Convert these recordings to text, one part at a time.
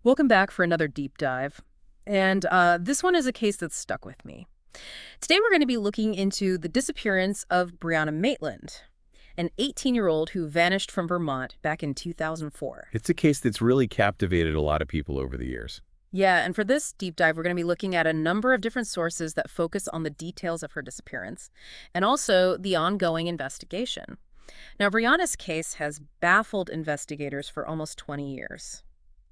Welcome back for another deep dive. And this one is a case that's stuck with me. Today we're going to be looking into the disappearance of Brianna Maitland, an 18-year-old who vanished from Vermont back in 2004. It's a case that's really captivated a lot of people over the years. Yeah, and for this deep dive, we're going to be looking at a number of different sources that focus on the details of her disappearance and also the ongoing investigation. Now, Brianna's case has baffled investigators for almost 20 years,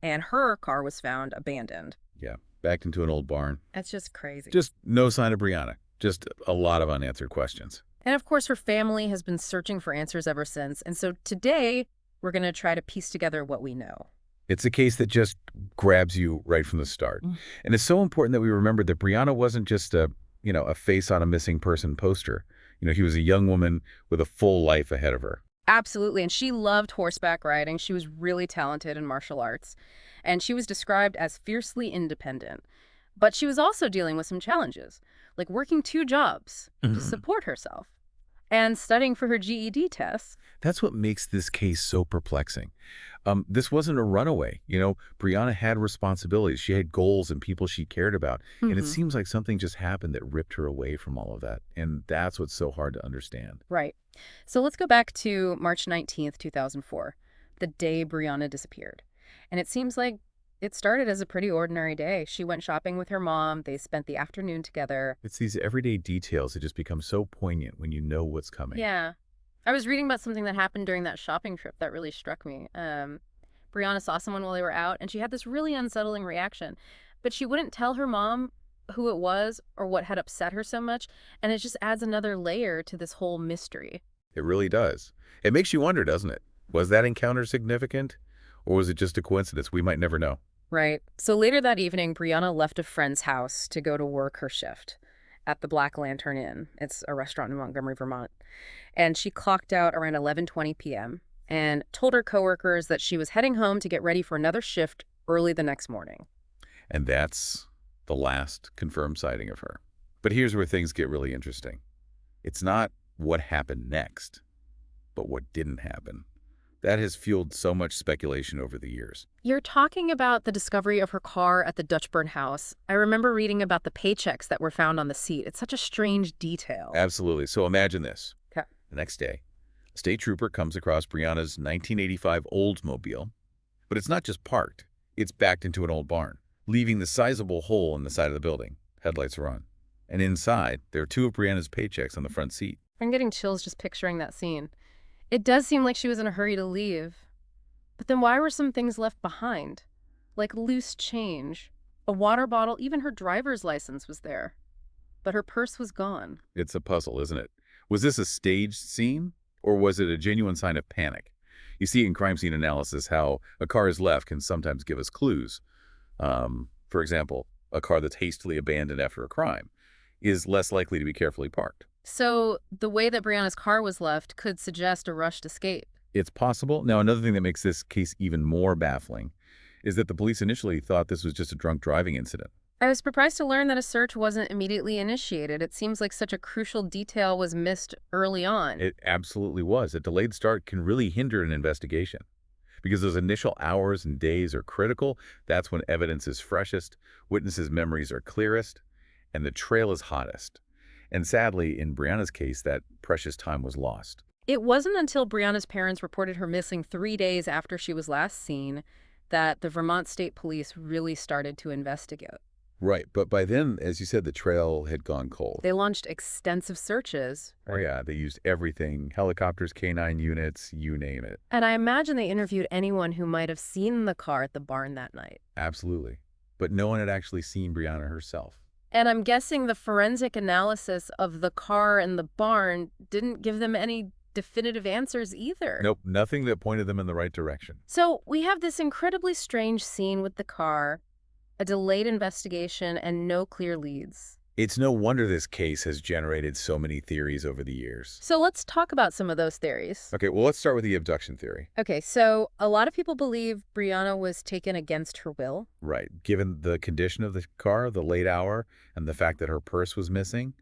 and her car was found abandoned. Yeah, backed into an old barn. That's just crazy. Just no sign of Brianna. Just a lot of unanswered questions. And of course, her family has been searching for answers ever since. And so today, we're going to try to piece together what we know. It's a case that just grabs you right from the start. And it's so important that we remember that Brianna wasn't just a face on a missing person poster. She was a young woman with a full life ahead of her. Absolutely. And she loved horseback riding. She was really talented in martial arts. And she was described as fiercely independent. But she was also dealing with some challenges, like working two jobs to support herself and studying for her GED tests. That's what makes this case so perplexing. This wasn't a runaway. Brianna had responsibilities. She had goals and people she cared about. And it seems like something just happened that ripped her away from all of that. And that's what's so hard to understand. Right. So let's go back to March 19th, 2004, the day Brianna disappeared. And it seems like it started as a pretty ordinary day. She went shopping with her mom. They spent the afternoon together. It's these everyday details that just become so poignant when you know what's coming. Yeah. I was reading about something that happened during that shopping trip that really struck me. Brianna saw someone while they were out, and she had this really unsettling reaction. But she wouldn't tell her mom who it was or what had upset her so much, and it just adds another layer to this whole mystery. It really does. It makes you wonder, doesn't it? Was that encounter significant, or was it just a coincidence? We might never know. Right. So later that evening, Brianna left a friend's house to go to work her shift at the Black Lantern Inn. It's a restaurant in Montgomery, Vermont. And she clocked out around 11:20 p.m. and told her coworkers that she was heading home to get ready for another shift early the next morning. And that's the last confirmed sighting of her. But here's where things get really interesting. It's not what happened next, but what didn't happen. That has fueled so much speculation over the years. You're talking about the discovery of her car at the Dutchburn house. I remember reading about the paychecks that were found on the seat. It's such a strange detail. Absolutely. So imagine this. Okay. The next day, a state trooper comes across Brianna's 1985 Oldsmobile, but it's not just parked. It's backed into an old barn, leaving the sizable hole in the side of the building. Headlights are on. And inside, there are two of Brianna's paychecks on the front seat. I'm getting chills just picturing that scene. It does seem like she was in a hurry to leave. But then why were some things left behind? Like loose change, a water bottle, even her driver's license was there. But her purse was gone. It's a puzzle, isn't it? Was this a staged scene, or was it a genuine sign of panic? You see in crime scene analysis how a car is left can sometimes give us clues. For example, a car that's hastily abandoned after a crime is less likely to be carefully parked. So the way that Brianna's car was left could suggest a rushed escape. It's possible. Now, another thing that makes this case even more baffling is that the police initially thought this was just a drunk driving incident. I was surprised to learn that a search wasn't immediately initiated. It seems like such a crucial detail was missed early on. It absolutely was. A delayed start can really hinder an investigation because those initial hours and days are critical. That's when evidence is freshest, witnesses' memories are clearest, and the trail is hottest. And sadly, in Brianna's case, that precious time was lost. It wasn't until Brianna's parents reported her missing 3 days after she was last seen that the Vermont State Police really started to investigate. Right, but by then, as you said, the trail had gone cold. They launched extensive searches. Oh yeah, they used everything, helicopters, canine units, you name it. And I imagine they interviewed anyone who might have seen the car at the barn that night. Absolutely. But no one had actually seen Brianna herself. And I'm guessing the forensic analysis of the car and the barn didn't give them any definitive answers either. Nope, nothing that pointed them in the right direction. So we have this incredibly strange scene with the car, a delayed investigation, and no clear leads. It's no wonder this case has generated so many theories over the years. So let's talk about some of those theories. Okay, well, let's start with the abduction theory. Okay, so a lot of people believe Brianna was taken against her will. Right. Given the condition of the car, the late hour, and the fact that her purse was missing,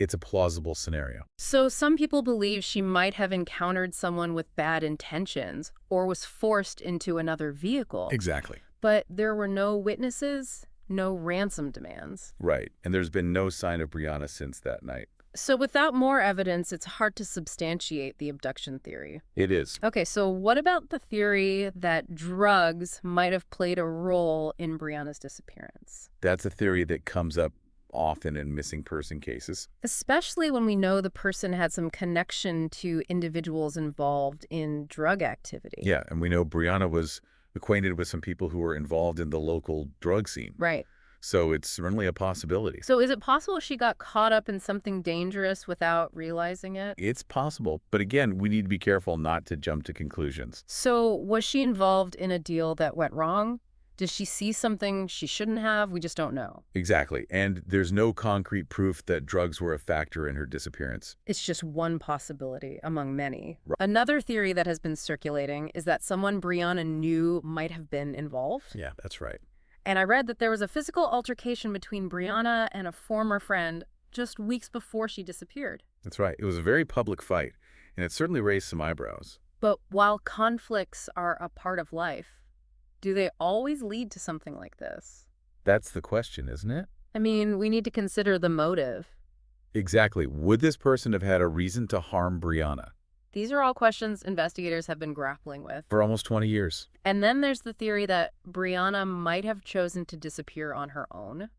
it's a plausible scenario. So some people believe she might have encountered someone with bad intentions or was forced into another vehicle. Exactly. But there were no witnesses, no ransom demands. Right. And there's been no sign of Brianna since that night. So without more evidence, it's hard to substantiate the abduction theory. It is. Okay, so what about the theory that drugs might have played a role in Brianna's disappearance? That's a theory that comes up often in missing person cases. Especially when we know the person had some connection to individuals involved in drug activity. Yeah, and we know Brianna was acquainted with some people who were involved in the local drug scene. Right. So it's certainly a possibility. So is it possible she got caught up in something dangerous without realizing it? It's possible. But again, we need to be careful not to jump to conclusions. So was she involved in a deal that went wrong? Did she see something she shouldn't have? We just don't know. Exactly. And there's no concrete proof that drugs were a factor in her disappearance. It's just one possibility among many. Right. Another theory that has been circulating is that someone Brianna knew might have been involved. Yeah, that's right. And I read that there was a physical altercation between Brianna and a former friend just weeks before she disappeared. That's right. It was a very public fight, and it certainly raised some eyebrows. But while conflicts are a part of life, do they always lead to something like this? That's the question, isn't it? I mean, we need to consider the motive. Exactly. Would this person have had a reason to harm Brianna? These are all questions investigators have been grappling with. For almost 20 years. And then there's the theory that Brianna might have chosen to disappear on her own.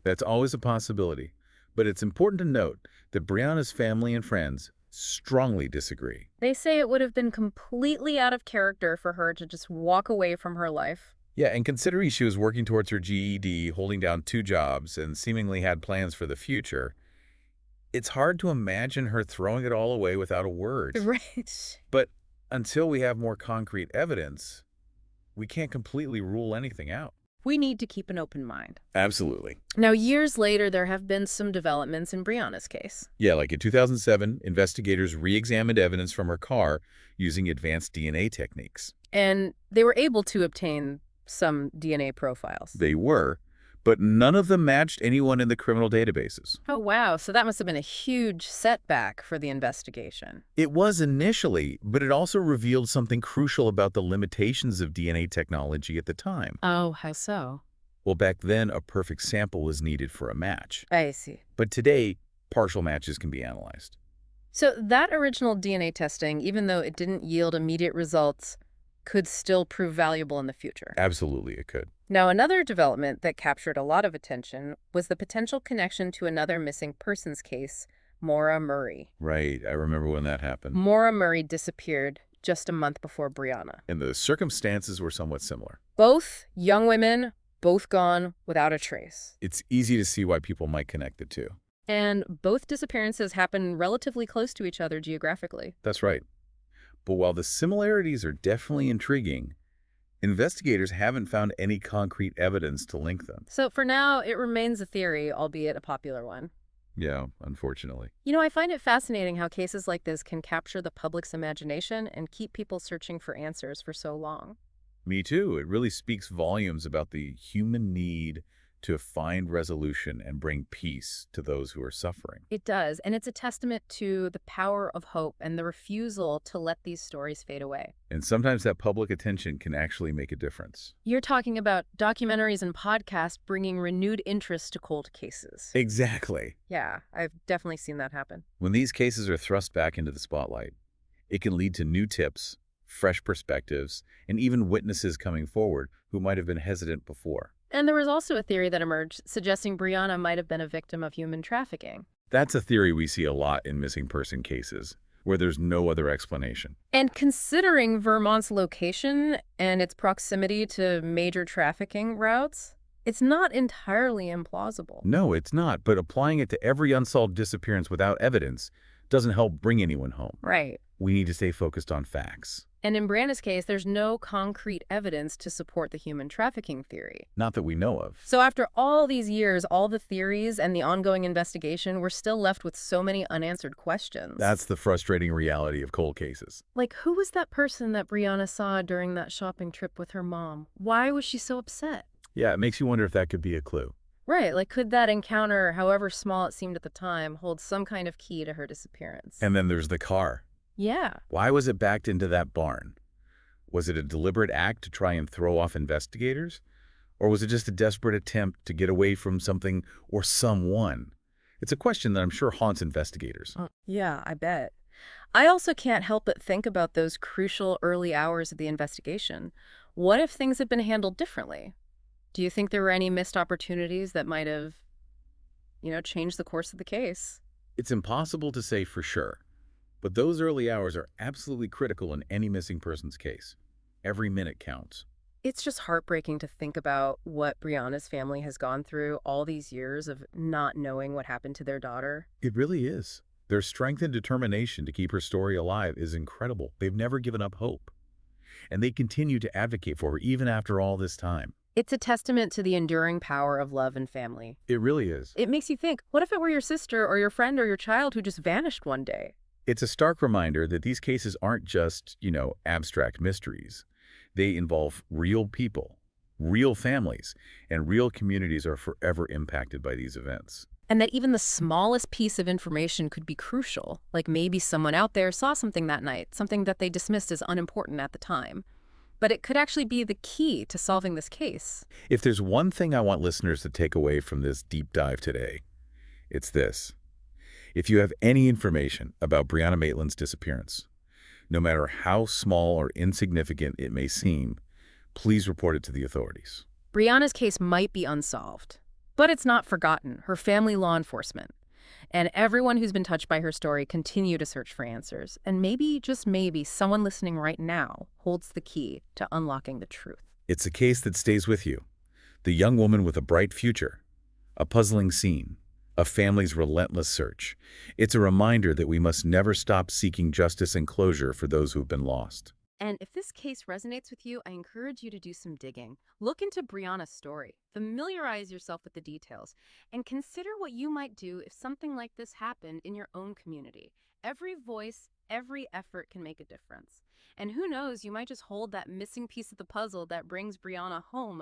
That's always a possibility. But it's important to note that Brianna's family and friends strongly disagree. They say it would have been completely out of character for her to just walk away from her life. Yeah, and considering she was working towards her GED, holding down 2 jobs, and seemingly had plans for the future, it's hard to imagine her throwing it all away without a word. Right. But until we have more concrete evidence, we can't completely rule anything out. We need to keep an open mind. Absolutely. Now, years later, there have been some developments in Brianna's case. Yeah, like in 2007, investigators re-examined evidence from her car using advanced DNA techniques. And they were able to obtain some DNA profiles. They were, but none of them matched anyone in the criminal databases. Oh, wow. So that must have been a huge setback for the investigation. It was initially, but it also revealed something crucial about the limitations of DNA technology at the time. Oh, how so? Well, back then, a perfect sample was needed for a match. I see. But today, partial matches can be analyzed. So that original DNA testing, even though it didn't yield immediate results, could still prove valuable in the future. Absolutely, it could. Now, another development that captured a lot of attention was the potential connection to another missing persons case, Maura Murray. Right, I remember when that happened. Maura Murray disappeared just a month before Brianna. And the circumstances were somewhat similar. Both young women, both gone without a trace. It's easy to see why people might connect the two. And both disappearances happened relatively close to each other geographically. That's right. But while the similarities are definitely intriguing, investigators haven't found any concrete evidence to link them. So for now, it remains a theory, albeit a popular one. Yeah, unfortunately. You know, I find it fascinating how cases like this can capture the public's imagination and keep people searching for answers for so long. Me too. It really speaks volumes about the human need to find resolution and bring peace to those who are suffering. It does, and it's a testament to the power of hope and the refusal to let these stories fade away. And sometimes that public attention can actually make a difference. You're talking about documentaries and podcasts bringing renewed interest to cold cases. Exactly. Yeah, I've definitely seen that happen. When these cases are thrust back into the spotlight, it can lead to new tips, fresh perspectives, and even witnesses coming forward who might have been hesitant before. And there was also a theory that emerged suggesting Brianna might have been a victim of human trafficking. That's a theory we see a lot in missing person cases, where there's no other explanation. And considering Vermont's location and its proximity to major trafficking routes, it's not entirely implausible. No, it's not, but applying it to every unsolved disappearance without evidence doesn't help bring anyone home. Right. We need to stay focused on facts. And in Brianna's case, there's no concrete evidence to support the human trafficking theory. Not that we know of. So after all these years, all the theories and the ongoing investigation, we're still left with so many unanswered questions. That's the frustrating reality of cold cases. Like, who was that person that Brianna saw during that shopping trip with her mom? Why was she so upset? Yeah, it makes you wonder if that could be a clue. Right, like could that encounter, however small it seemed at the time, hold some kind of key to her disappearance? And then there's the car. Yeah. Why was it backed into that barn? Was it a deliberate act to try and throw off investigators? Or was it just a desperate attempt to get away from something or someone? It's a question that I'm sure haunts investigators. Yeah, I bet. I also can't help but think about those crucial early hours of the investigation. What if things had been handled differently? Do you think there were any missed opportunities that might have, changed the course of the case? It's impossible to say for sure, but those early hours are absolutely critical in any missing persons case. Every minute counts. It's just heartbreaking to think about what Brianna's family has gone through all these years of not knowing what happened to their daughter. It really is. Their strength and determination to keep her story alive is incredible. They've never given up hope, and they continue to advocate for her even after all this time. It's a testament to the enduring power of love and family. It really is. It makes you think, what if it were your sister or your friend or your child who just vanished one day? It's a stark reminder that these cases aren't just, abstract mysteries. They involve real people, real families, and real communities are forever impacted by these events. And that even the smallest piece of information could be crucial, like maybe someone out there saw something that night, something that they dismissed as unimportant at the time. But it could actually be the key to solving this case. If there's one thing I want listeners to take away from this deep dive today, it's this. If you have any information about Brianna Maitland's disappearance, no matter how small or insignificant it may seem, please report it to the authorities. Brianna's case might be unsolved, but it's not forgotten. Her family, law enforcement, and everyone who's been touched by her story continue to search for answers. And maybe, just maybe, someone listening right now holds the key to unlocking the truth. It's a case that stays with you. The young woman with a bright future, a puzzling scene, a family's relentless search. It's a reminder that we must never stop seeking justice and closure for those who've been lost. And if this case resonates with you, I encourage you to do some digging. Look into Brianna's story, familiarize yourself with the details, and consider what you might do if something like this happened in your own community. Every voice, every effort can make a difference. And who knows, you might just hold that missing piece of the puzzle that brings Brianna home.